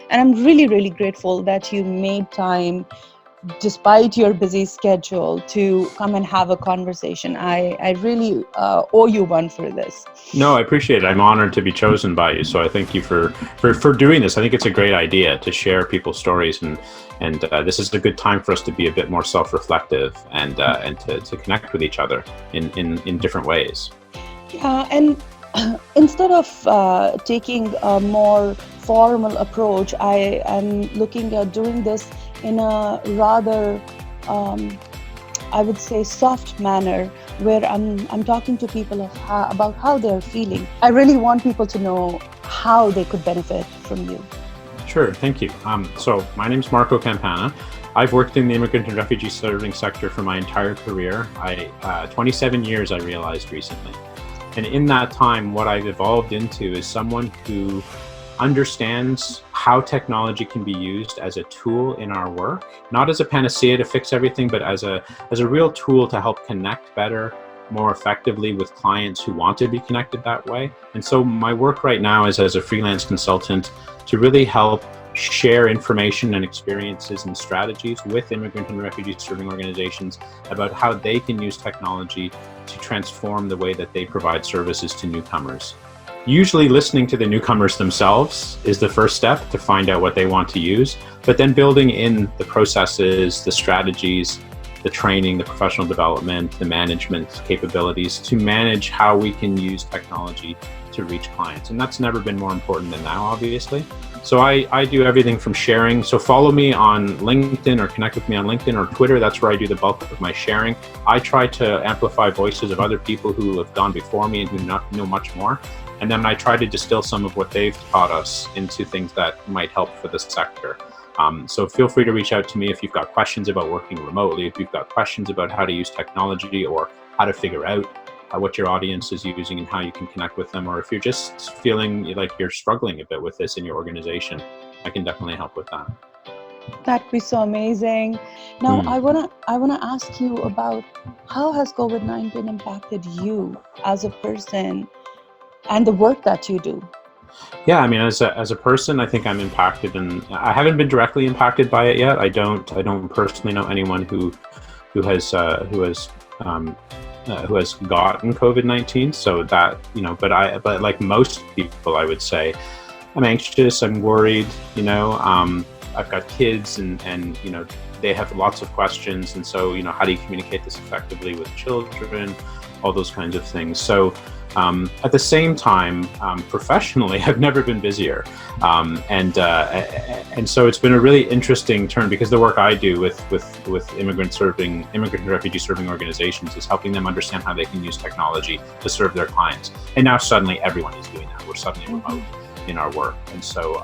And I'm really, really grateful that you made time, despite your busy schedule, to come and have a conversation. I really owe you one for this. No, I appreciate it. I'm honored to be chosen by you. So I thank you for doing this. I think it's a great idea to share people's stories, and this is a good time for us to be a bit more self-reflective and to connect with each other in different ways. Yeah, and instead of taking a more formal approach, I am looking at doing this in a rather, I would say, soft manner, where I'm talking to people about how they're feeling. I really want people to know how they could benefit from you. Sure, thank you. So my name's Marco Campana. I've worked in the immigrant and refugee serving sector for my entire career. 27 years, I realized recently. And in that time, what I've evolved into is someone who understands how technology can be used as a tool in our work, not as a panacea to fix everything, but as a real tool to help connect better, more effectively with clients who want to be connected that way. And so my work right now is as a freelance consultant to really help share information and experiences and strategies with immigrant and refugee serving organizations about how they can use technology to transform the way that they provide services to newcomers. Usually listening to the newcomers themselves is the first step to find out what they want to use, but then building in the processes, the strategies, the training, the professional development, the management capabilities to manage how we can use technology to reach clients. And that's never been more important than now, obviously. So I do everything from sharing. So follow me on LinkedIn or connect with me on LinkedIn or Twitter. That's where I do the bulk of my sharing. I try to amplify voices of other people who have gone before me and who know much more. And then I try to distill some of what they've taught us into things that might help for the sector. So feel free to reach out to me if you've got questions about working remotely, if you've got questions about how to use technology or how to figure out what your audience is using and how you can connect with them, or if you're just feeling like you're struggling a bit with this in your organization, I can definitely help with that. That'd be so amazing. Now, I wanna ask you about how has COVID-19 impacted you as a person and the work that you do? Yeah, I mean, as a person, I think I'm impacted, and I haven't been directly impacted by it yet. I don't personally know anyone who has gotten COVID-19. So that, but like most people, I would say, I'm anxious, I'm worried. I've got kids, and they have lots of questions, and so how do you communicate this effectively with children? All those kinds of things. So. At the same time, professionally, I've never been busier, and so it's been a really interesting turn, because the work I do with immigrant and refugee serving organizations is helping them understand how they can use technology to serve their clients. And now suddenly everyone is doing that. We're suddenly remote in our work, and so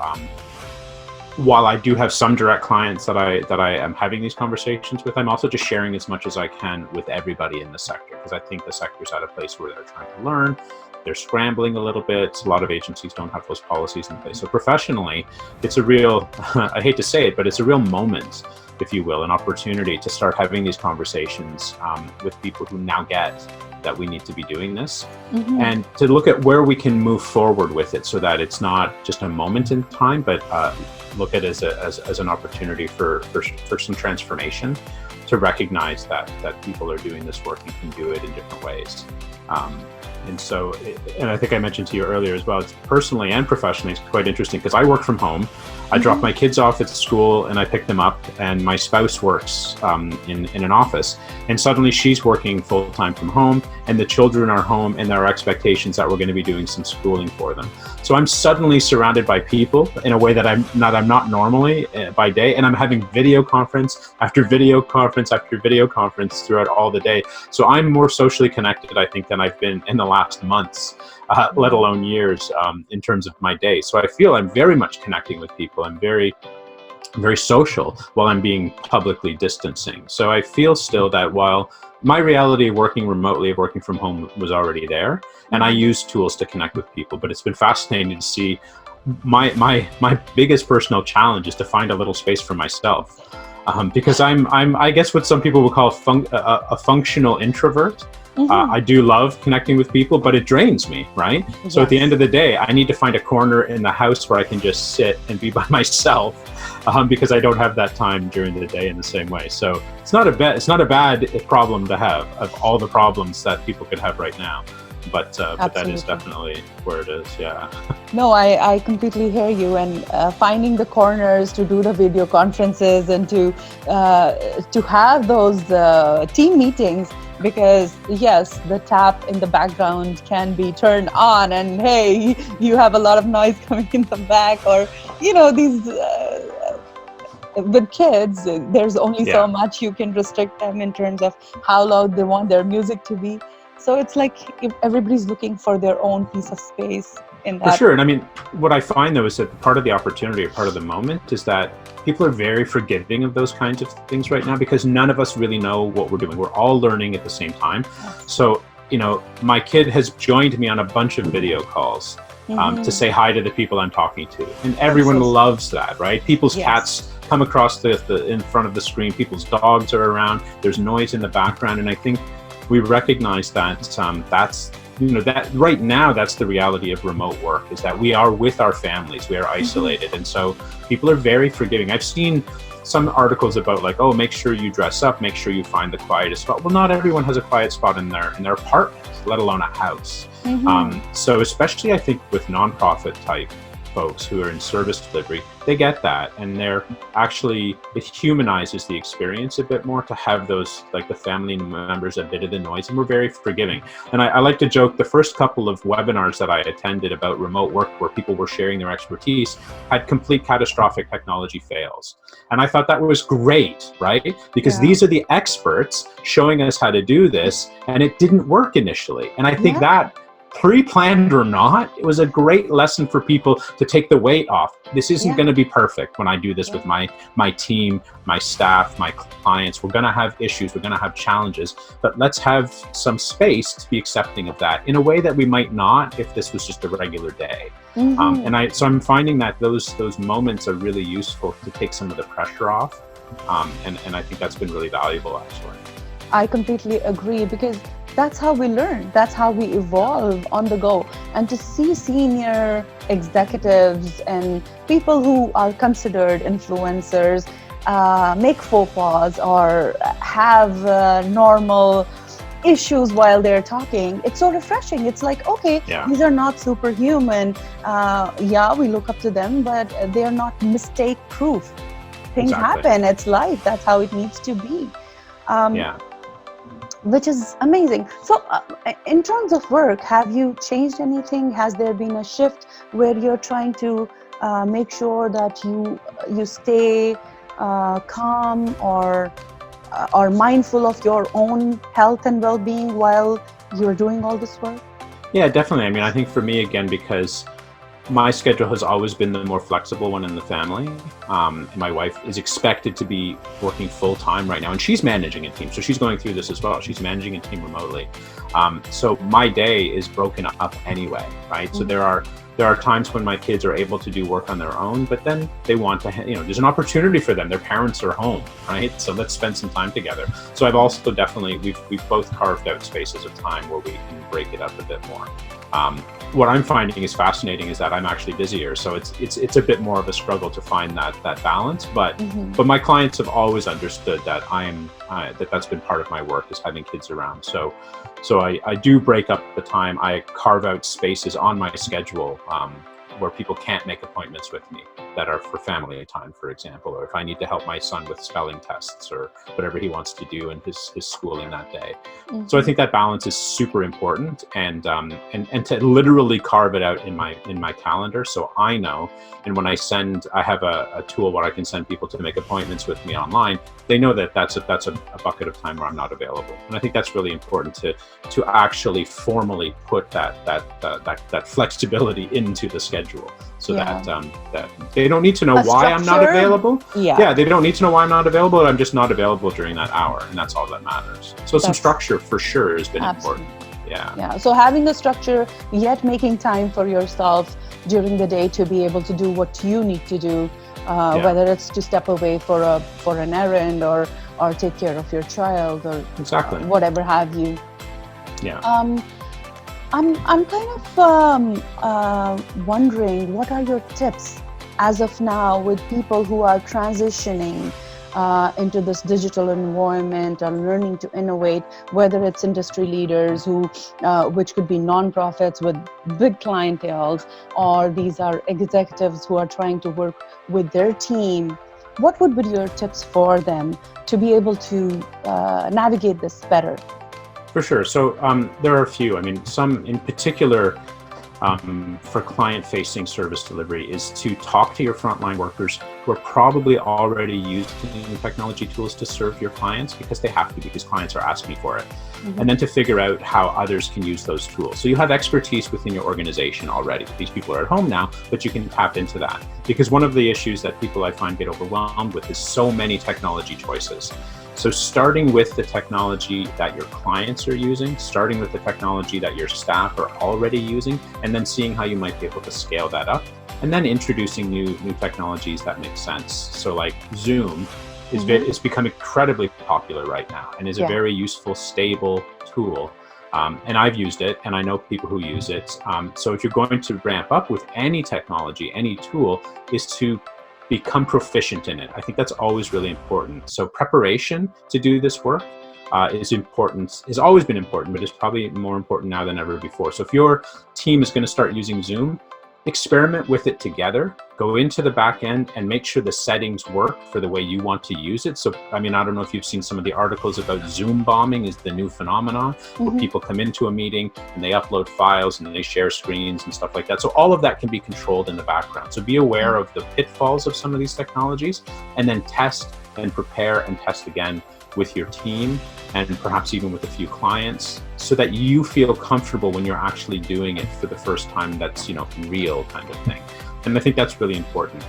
while I do have some direct clients that I am having these conversations with, I'm also just sharing as much as I can with everybody in the sector, because I think the sector's at a place where they're trying to learn, they're scrambling a little bit. A lot of agencies don't have those policies in place. So professionally, it's a real, I hate to say it, but it's a real moment, if you will, an opportunity to start having these conversations with people who now get that we need to be doing this, and to look at where we can move forward with it, so that it's not just a moment in time, but look at it as an opportunity for some transformation, to recognize that people are doing this work and can do it in different ways. And so, and I think I mentioned to you earlier as well, it's personally and professionally, it's quite interesting, because I work from home. I drop my kids off at school and I pick them up, and my spouse works in an office, and suddenly she's working full-time from home, and the children are home, and there are expectations that we're going to be doing some schooling for them. So I'm suddenly surrounded by people in a way that I'm not normally by day, and I'm having video conference after video conference after video conference throughout all the day. So I'm more socially connected, I think, than I've been in the last months, let alone years, in terms of my day. So I feel I'm very much connecting with people. I'm very, very social while I'm being publicly distancing. So I feel still that while my reality of working remotely, of working from home, was already there, and I use tools to connect with people, but it's been fascinating to see my biggest personal challenge is to find a little space for myself. Because I'm I guess what some people would call a functional introvert. Mm-hmm. I do love connecting with people, but it drains me, right? So at the Yes. end of the day, I need to find a corner in the house where I can just sit and be by myself, because I don't have that time during the day in the same way. So it's not a bad problem to have, of all the problems that people could have right now. But that is Absolutely. definitely where it is. Yeah. No, I completely hear you. And finding the corners to do the video conferences and to have those team meetings, because yes, the tap in the background can be turned on, and hey, you have a lot of noise coming in the back, or these. With kids, there's only so Yeah. much you can restrict them in terms of how loud they want their music to be. So it's like if everybody's looking for their own piece of space in For that. sure. And I mean, what I find though is that part of the opportunity or part of the moment is that people are very forgiving of those kinds of things right now, because none of us really know what we're doing. We're all learning at the same time. So, my kid has joined me on a bunch of video calls to say hi to the people I'm talking to. And everyone loves that, right? People's cats come across the in front of the screen. People's dogs are around. There's noise in the background. And I think we recognize that that's that right now, that's the reality of remote work, is that we are with our families, we are isolated. And so people are very forgiving. I've seen some articles about like, oh, make sure you dress up, make sure you find the quietest spot. Well, not everyone has a quiet spot in their apartment, let alone a house. So especially I think with nonprofit type folks who are in service delivery, they get that, and it humanizes the experience a bit more to have those, like the family members, a bit of the noise, and we're very forgiving. And I like to joke, the first couple of webinars that I attended about remote work, where people were sharing their expertise, had complete catastrophic technology fails. And I thought that was great, right? Because these are the experts showing us how to do this, and it didn't work initially. And I think that, pre-planned or not, it was a great lesson for people to take the weight off. This isn't going to be perfect when I do this with my team, my staff, my clients. We're going to have issues, we're going to have challenges, but let's have some space to be accepting of that in a way that we might not if this was just a regular day. So I'm finding that those moments are really useful to take some of the pressure off, and I think that's been really valuable, actually. I completely agree, because that's how we learn. That's how we evolve on the go. And to see senior executives and people who are considered influencers make faux pas or have normal issues while they're talking, it's so refreshing. It's like, okay, these are not superhuman. We look up to them, but they're not mistake proof. Things happen. It's life. That's how it needs to be. Which is amazing. So in terms of work, have you changed anything? Has there been a shift where you're trying to make sure that you stay calm or mindful of your own health and well-being while you're doing all this work? Yeah, definitely. I mean, I think for me, again, because my schedule has always been the more flexible one in the family. My wife is expected to be working full time right now, and she's managing a team. So she's going through this as well. She's managing a team remotely. So my day is broken up anyway, right? So there are times when my kids are able to do work on their own, but then they want to, there's an opportunity for them. Their parents are home, right? So let's spend some time together. So I've also we've both carved out spaces of time where we can break it up a bit more. What I'm finding is fascinating is that I'm actually busier, so it's a bit more of a struggle to find that balance. But my clients have always understood that that's been part of my work, is having kids around. So I do break up the time. I carve out spaces on my schedule where people can't make appointments with me that are for family time, for example, or if I need to help my son with spelling tests or whatever he wants to do in his schooling that day. So I think that balance is super important, and to literally carve it out in my calendar, so I know. And when I have a tool where I can send people to make appointments with me online, they know that that's a bucket of time where I'm not available. And I think that's really important to actually formally put that flexibility into the schedule, so that they don't need to know why I'm not available. They don't need to know why I'm not available. I'm just not available during that hour, and that's all that matters. So some structure for sure has been important. So having the structure, yet making time for yourself during the day to be able to do what you need to do, whether it's to step away for an errand or take care of your child or whatever have you. Yeah. I'm kind of wondering, what are your tips as of now with people who are transitioning into this digital environment and learning to innovate, whether it's industry leaders which could be nonprofits with big clienteles, or these are executives who are trying to work with their team. What would be your tips for them to be able to navigate this better? For sure. So there are a few. I mean, some in particular for client-facing service delivery is to talk to your frontline workers who are probably already using technology tools to serve your clients, because they have to, because clients are asking for it. Mm-hmm. And then to figure out how others can use those tools. So you have expertise within your organization already. These people are at home now, but you can tap into that. Because one of the issues that people I find get overwhelmed with is so many technology choices. So starting with the technology that your clients are using, starting with the technology that your staff are already using, and then seeing how you might be able to scale that up, and then introducing new technologies that make sense. So like Zoom is become incredibly popular right now, and is a very useful, stable tool. And I've used it, and I know people who use it. So if you're going to ramp up with any technology, any tool, is to become proficient in it. I think that's always really important. So preparation to do this work is important, has always been important, but it's probably more important now than ever before. So if your team is going to start using Zoom, experiment with it together, go into the back end and make sure the settings work for the way you want to use it. So, I mean, I don't know if you've seen some of the articles about Zoom bombing is the new phenomenon, where people come into a meeting and they upload files and they share screens and stuff like that. So all of that can be controlled in the background. So be aware of the pitfalls of some of these technologies, and then test and prepare and test again with your team, and perhaps even with a few clients, so that you feel comfortable when you're actually doing it for the first time. That's, you know, real kind of thing. And I think that's really important.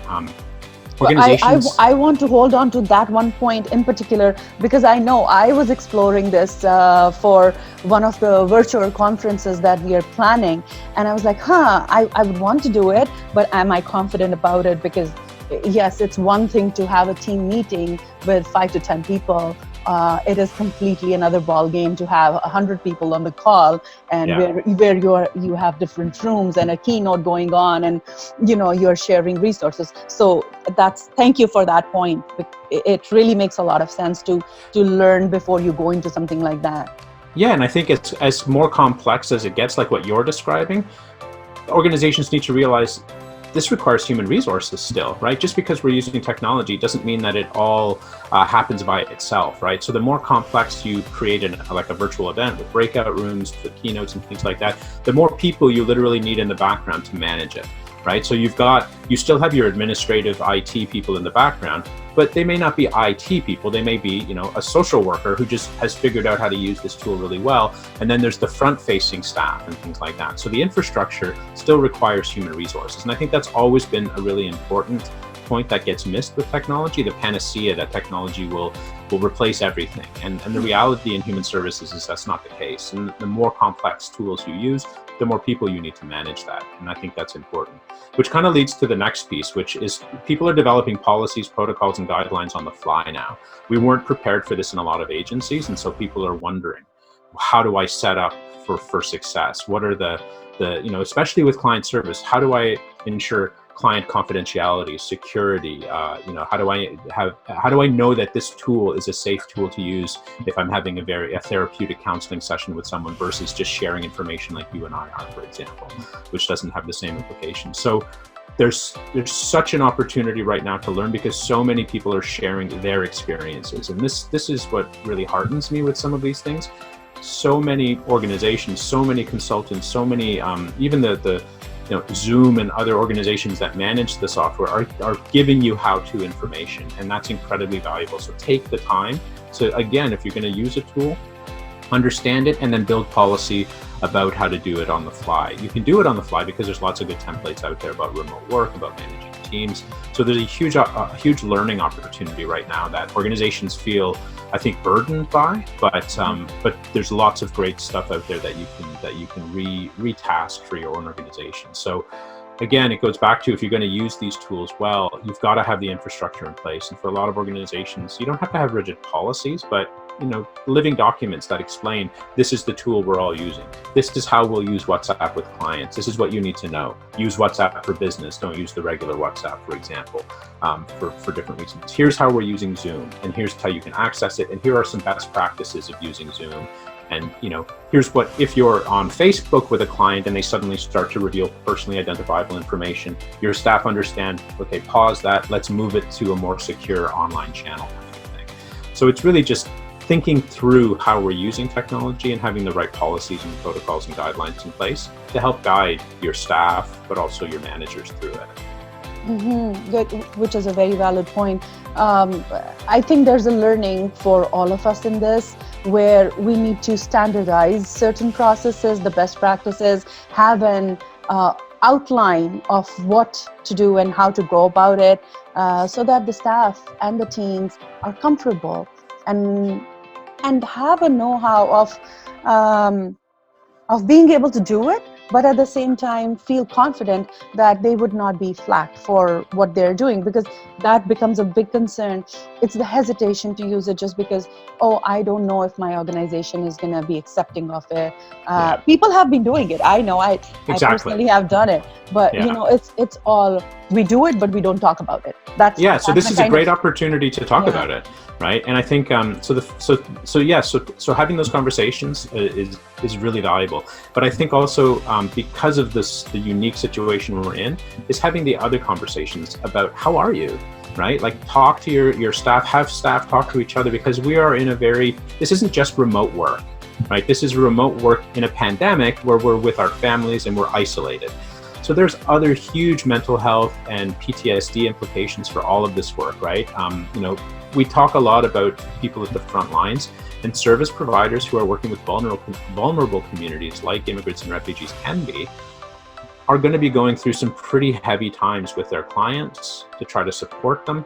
Organizations. I want to hold on to that one point in particular, because I know I was exploring this for one of the virtual conferences that we are planning. And I was like, I would want to do it, but am I confident about it? Because yes, it's one thing to have a team meeting with 5 to 10 people. It is completely another ball game to have 100 people on the call, and where you have different rooms and a keynote going on, and you're sharing resources. So thank you for that point. It really makes a lot of sense to learn before you go into something like that. Yeah, and I think it's as more complex as it gets, like what you're describing, organizations need to realize this requires human resources still, right? Just because we're using technology doesn't mean that it all happens by itself, right? So the more complex you create like a virtual event with breakout rooms, with keynotes and things like that, the more people you literally need in the background to manage it, right? So you still have your administrative IT people in the background, but they may not be IT people. They may be, a social worker who just has figured out how to use this tool really well. And then there's the front-facing staff and things like that. So the infrastructure still requires human resources. And I think that's always been a really important point that gets missed with technology, the panacea that technology will replace everything. And the reality in human services is that's not the case. And the more complex tools you use, the more people you need to manage that. And I think that's important. Which kind of leads to the next piece, which is people are developing policies, protocols, and guidelines on the fly now. We weren't prepared for this in a lot of agencies. And so people are wondering, how do I set up for success? What are the especially with client service, how do I ensure client confidentiality, security? How do I know that this tool is a safe tool to use if I'm having a therapeutic counseling session with someone versus just sharing information like you and I are, for example, which doesn't have the same implications. So there's such an opportunity right now to learn, because so many people are sharing their experiences, and this is what really heartens me with some of these things. So many organizations, so many consultants, so many even the Zoom and other organizations that manage the software are giving you how-to information, and that's incredibly valuable. So take the time. So again, if you're going to use a tool, understand it, and then build policy about how to do it on the fly. You can do it on the fly because there's lots of good templates out there about remote work, about managing teams. So there's a huge learning opportunity right now that organizations feel, I think, burdened by, but there's lots of great stuff out there that you can retask for your own organization. So again, it goes back to, if you're going to use these tools well, you've got to have the infrastructure in place. And for a lot of organizations, you don't have to have rigid policies, but living documents that explain this is the tool we're all using. This is how we'll use WhatsApp with clients. This is what you need to know. Use WhatsApp for business. Don't use the regular WhatsApp, for example, for different reasons. Here's how we're using Zoom, and here's how you can access it. And here are some best practices of using Zoom. And here's what, if you're on Facebook with a client and they suddenly start to reveal personally identifiable information, your staff understand, okay, pause that, let's move it to a more secure online channel kind of thing. So it's really just thinking through how we're using technology and having the right policies and protocols and guidelines in place to help guide your staff, but also your managers through it. Good, which is a very valid point. I think there's a learning for all of us in this, where we need to standardize certain processes, the best practices, have an outline of what to do and how to go about it, so that the staff and the teams are comfortable and have a know-how of being able to do it, but at the same time feel confident that they would not be flagged for what they're doing, because that becomes a big concern. It's the hesitation to use it just because, oh, I don't know if my organization is going to be accepting of it. People have been doing it. I know I personally have done it, but it's all, we do it, but we don't talk about it. So this is a great opportunity to talk about it, right? And I think so having those conversations is really valuable. But I think also because of the unique situation we're in, is having the other conversations about how are you, right? Like talk to your staff, have staff talk to each other, because we are in this isn't just remote work, right? This is remote work in a pandemic where we're with our families and we're isolated. So there's other huge mental health and PTSD implications for all of this work, right? We talk a lot about people at the front lines, and service providers who are working with vulnerable communities like immigrants and refugees are going to be going through some pretty heavy times with their clients to try to support them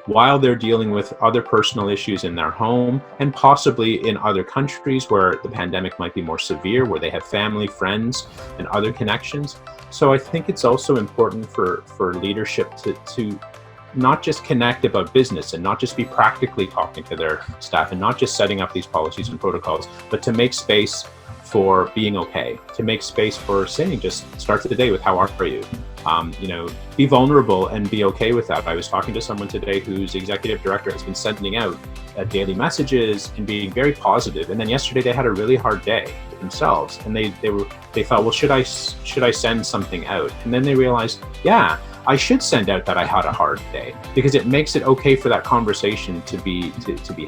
while they're dealing with other personal issues in their home and possibly in other countries where the pandemic might be more severe, where they have family, friends, and other connections. So I think it's also important for leadership to not just connect about business and not just be practically talking to their staff and not just setting up these policies and protocols, but to make space for being okay, to make space for saying, just start the day with how are you? Be vulnerable and be okay with that. I was talking to someone today whose executive director has been sending out daily messages and being very positive. And then yesterday they had a really hard day themselves, and they thought, well, should I send something out? And then they realized, yeah, I should send out that I had a hard day, because it makes it okay for that conversation to be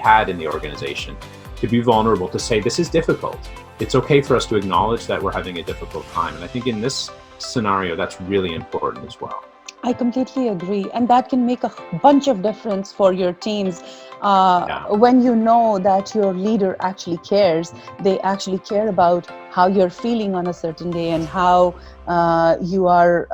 had in the organization, to be vulnerable, to say this is difficult. It's okay for us to acknowledge that we're having a difficult time. And I think in this scenario, that's really important as well. I completely agree. And that can make a bunch of difference for your teams. When you know that your leader actually cares, they actually care about how you're feeling on a certain day and how you are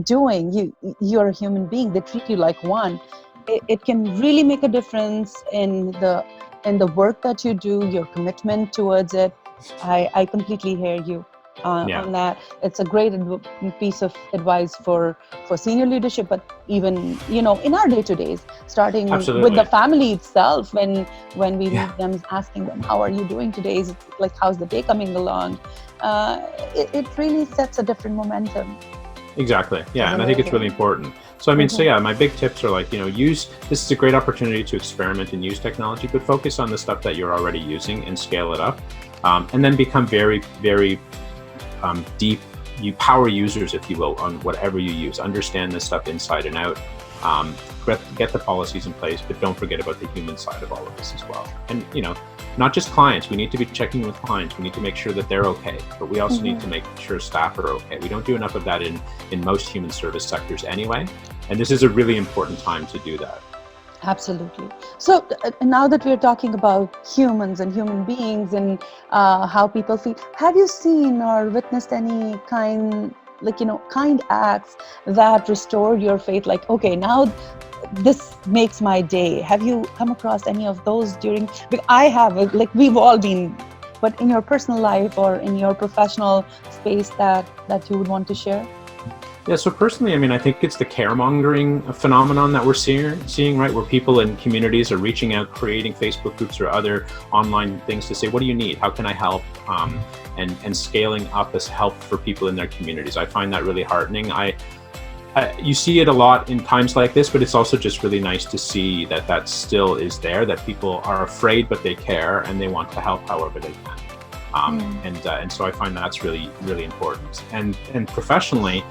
doing. You're a human being. They treat you like one. It can really make a difference in the work that you do, your commitment towards it. I completely hear you on that. It's a great piece of advice for senior leadership, but even in our day-to-days, starting with the family itself, when we meet them, asking them, how are you doing today? Is it like, how's the day coming along? It really sets a different momentum. Exactly. Yeah. And I think it's really important. So, my big tips are like, this is a great opportunity to experiment and use technology, but focus on the stuff that you're already using and scale it up. And then become very, very deep power users, if you will, on whatever you use. Understand this stuff inside and out. Get the policies in place, but don't forget about the human side of all of this as well. And, not just clients. We need to be checking with clients. We need to make sure that they're okay, but we also need to make sure staff are okay. We don't do enough of that in most human service sectors anyway. And this is a really important time to do that. Absolutely. So now that we're talking about humans and human beings and how people feel, have you seen or witnessed any kind acts that restore your faith? Like, okay, now this makes my day. Have you come across any of those during? Because I have, like, we've all been, but in your personal life or in your professional space that you would want to share? Yeah, so personally, I mean, I think it's the caremongering phenomenon that we're seeing, right? Where people in communities are reaching out, creating Facebook groups or other online things to say, what do you need? How can I help? And scaling up as help for people in their communities. I find that really heartening. You see it a lot in times like this, but it's also just really nice to see that that still is there, that people are afraid, but they care and they want to help however they can. And so I find that's really, really important. And professionally,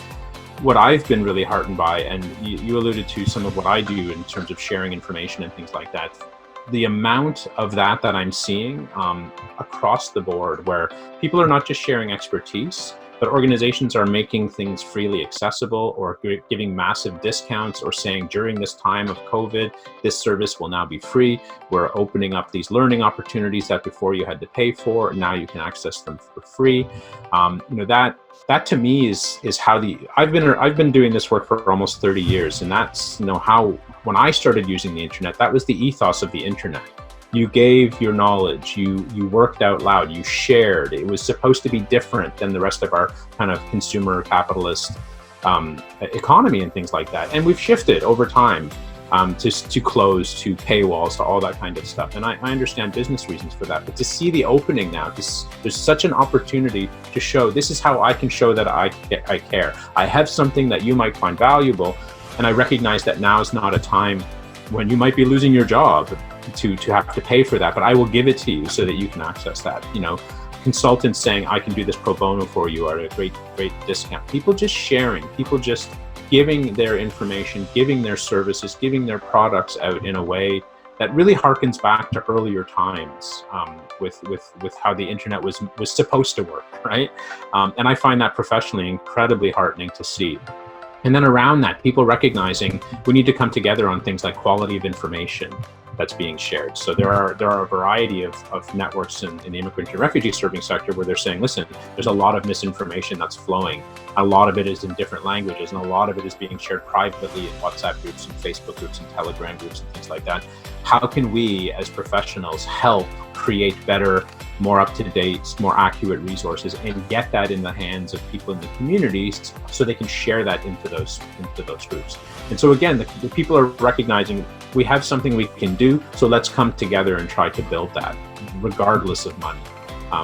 what I've been really heartened by, and you alluded to some of what I do in terms of sharing information and things like that, the amount of that I'm seeing across the board, where people are not just sharing expertise, but organizations are making things freely accessible or giving massive discounts or saying during this time of COVID, this service will now be free. We're opening up these learning opportunities that before you had to pay for, and now you can access them for free. That to me is how I've been doing this work for almost 30 years, and that's how when I started using the internet, that was the ethos of the internet. You gave your knowledge, you worked out loud, you shared. It was supposed to be different than the rest of our kind of consumer capitalist economy and things like that. And we've shifted over time to close, to paywalls, to all that kind of stuff. And I understand business reasons for that. But to see the opening now, there's such an opportunity to show, this is how I can show that I care. I have something that you might find valuable, and I recognize that now is not a time when you might be losing your job to have to pay for that, but I will give it to you so that you can access that. Consultants saying, I can do this pro bono for you at a great discount. People just sharing, people just giving their information, giving their services, giving their products out in a way that really harkens back to earlier times with how the internet was supposed to work, right? And I find that professionally incredibly heartening to see. And then around that, people recognizing we need to come together on things like quality of information that's being shared. So there are a variety of networks in the immigrant and refugee serving sector where they're saying, listen, there's a lot of misinformation that's flowing. A lot of it is in different languages, and a lot of it is being shared privately in WhatsApp groups and Facebook groups and Telegram groups and things like that. How can we as professionals help create better, more up-to-date, more accurate resources and get that in the hands of people in the communities so they can share that into those groups? And so again, the people are recognizing we have something we can do, so let's come together and try to build that regardless of money.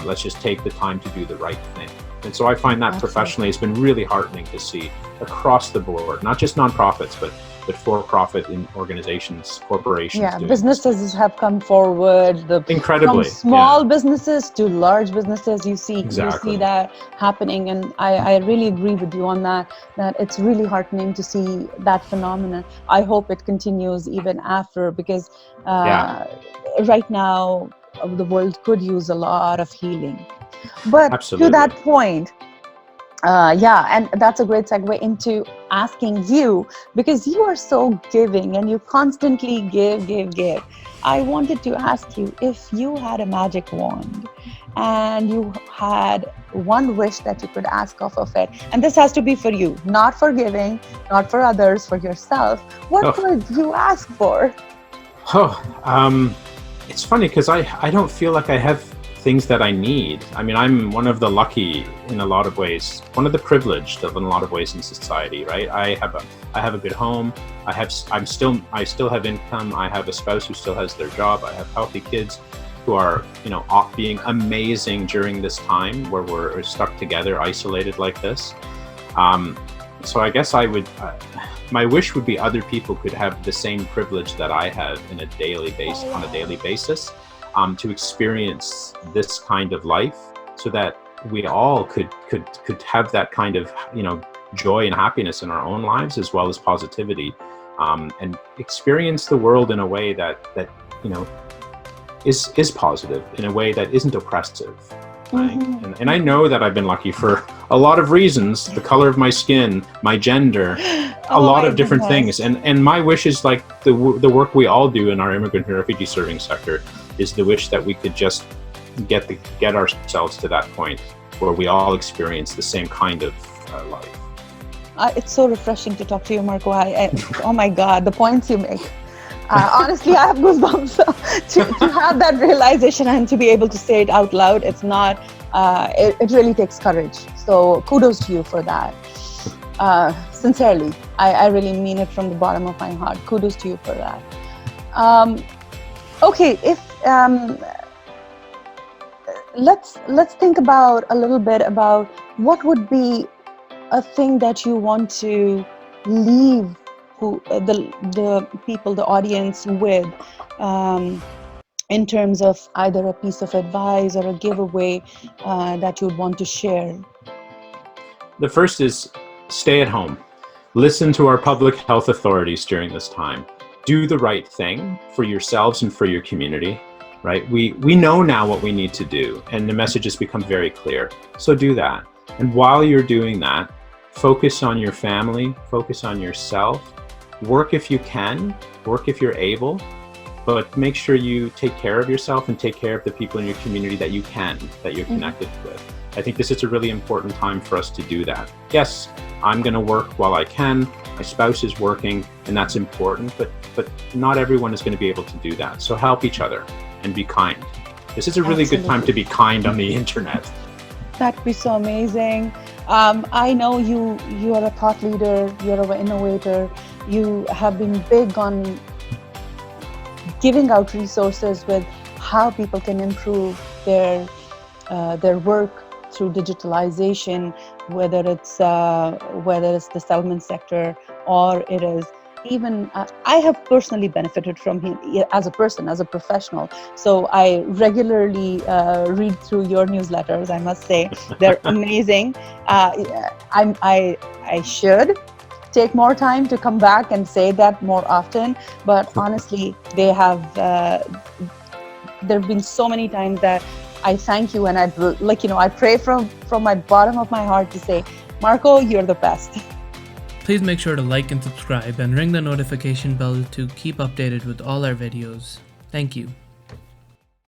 Let's just take the time to do the right thing. And so I find that professionally has been really heartening to see across the board, not just nonprofits, but for-profit organizations, corporations. Yeah, businesses have come forward. Incredibly. From small businesses to large businesses, you see that happening. And I really agree with you on that it's really heartening to see that phenomenon. I hope it continues even after, because right now the world could use a lot of healing. But Absolutely. To that point, and that's a great segue into asking you, because you are so giving and you constantly give. I wanted to ask you, if you had a magic wand and you had one wish that you could ask off of it, and this has to be for you, not for giving, not for others, for yourself, what would you ask for? It's funny because I don't feel like I have things that I need. I mean, I'm one of the lucky in a lot of ways, one of the privileged in a lot of ways in society, right? I have a good home. I still have income. I have a spouse who still has their job. I have healthy kids who are, being amazing during this time where we're stuck together, isolated like this. So I guess my wish would be other people could have the same privilege that I have on a daily basis. To experience this kind of life, so that we all could have that kind of joy and happiness in our own lives, as well as positivity, and experience the world in a way that is positive, in a way that isn't oppressive. Right? Mm-hmm. And I know that I've been lucky for a lot of reasons: the color of my skin, my gender, a lot of different things. And my wish is like the work we all do in our immigrant and refugee serving sector is the wish that we could just get ourselves to that point where we all experience the same kind of life. It's so refreshing to talk to you, Marco. Oh my God, the points you make. Honestly, I have goosebumps to have that realization and to be able to say it out loud. It's not, it really takes courage. So kudos to you for that. Sincerely, I really mean it from the bottom of my heart. Kudos to you for that. Okay, if let's think about a little bit about what would be a thing that you want to leave the people, the audience with, in terms of either a piece of advice or a giveaway that you'd want to share. The first is stay at home. Listen to our public health authorities during this time. Do the right thing for yourselves and for your community, right? We know now what we need to do, and the message has become very clear. So do that. And while you're doing that, focus on your family, focus on yourself, work if you can, work if you're able, but make sure you take care of yourself and take care of the people in your community that you can, that you're connected with. I think this is a really important time for us to do that. Yes, I'm going to work while I can. My spouse is working, and that's important, but not everyone is going to be able to do that. So help each other and be kind. This is a really good time to be kind on the internet. That'd be so amazing. I know you are a thought leader, you're an innovator. You have been big on giving out resources with how people can improve their work through digitalization, whether it's the settlement sector or it is even I have personally benefited from him as a person, as a professional. So I regularly read through your newsletters. I must say they're amazing. I should take more time to come back and say that more often, but honestly, they have. There have been so many times that I thank you, and I pray from my bottom of my heart to say, Marco, you're the best. Please make sure to like and subscribe and ring the notification bell to keep updated with all our videos. Thank you.